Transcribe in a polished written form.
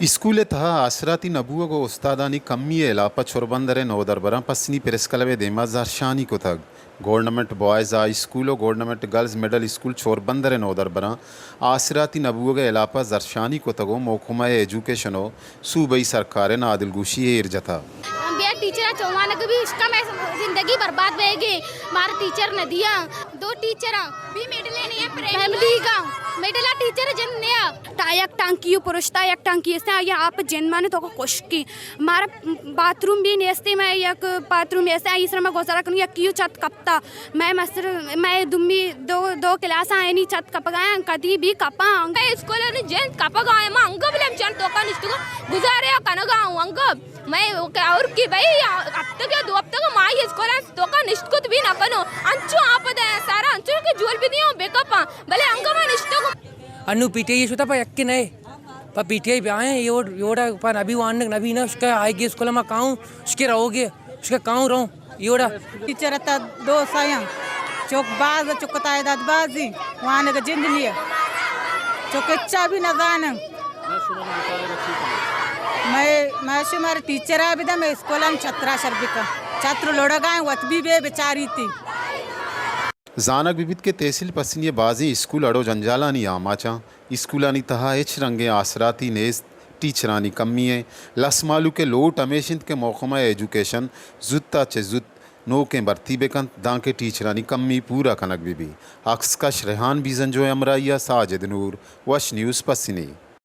School तहा आसराती नबुअगो उस्तादानी कम्मी लापा चोरबंदरे नोदरबरा पसनी पेरेस्कलवे देमाजार शानी को तग गवर्नमेंट बॉयज़ हाई स्कूल और गवर्नमेंट गर्ल्स मिडल स्कूल चोरबंदरे नोदरबरा आसराती नबुअगे इलापा जरशानी को तगो मोकुमा एजुकेशनो सूबई सरकार नादिलगुशी इरजता टीचर चौवान भी इसका मैं जिंदगी बर्बाद रहेगी। हमारे टीचर ने दिया 2 टीचर भी मेडल नहीं है फैमिली का मेडल टीचर जन ने टायक टांकी पुरुषता एक टांकी ऐसे यहाँ आप जन्माने तो कोश की हमारा बाथरूम भी नेस्ती मैं एक बाथरूम ऐसे इस में गोसारा करूँ या क्यों छत कपता मैं दुम्मी दो क्लास आए नहीं छत कप गए कभी भी कपा स्कूल जन कप गए अंग भी जन तो गुजारे कनगा अंग मैं और की भाई अब तक 2 हफ्ते का माई स्कूल तो का निष्कुत भी ना कनो अंचु आपदा सारा अंचु के जोल भी नहीं हो बेकअप भले अंग में निष्ठो अनु पीटीआई सुता पर यक्के नहीं पर पीटीआई पे आए योड़ा पर अभी वान नबी ना उसका आएगी स्कूल में काऊं उसके रहोगे उसके काऊं रहो योड़ा टीचर ता 2 सायं चौकबाज चौकताए दादबाजी वान के जिंदगी चौकच्चा भी न जान मैं शुमार टीचर है बिदा मैं स्कूल में छत्रा शर्बिका छत्र लोड़गा वत भी बेचारी थी जानक विविध के तहसील पसनिय बाजी स्कूल अड़ो जंजालानी आमाचा स्कूलानी तहा एच रंगे आसराती नेज टीचरानी कमी है लसमालू के लोट अमेशिंद के मौकमा एजुकेशन जुत्ता चे जुत नो के बरती बेकन दांके टीचरानी कमी पूरा कनक भी अक्स का शरहान बीजन जो अमराइया साजिद नूर वश न्यूज़ पसनी।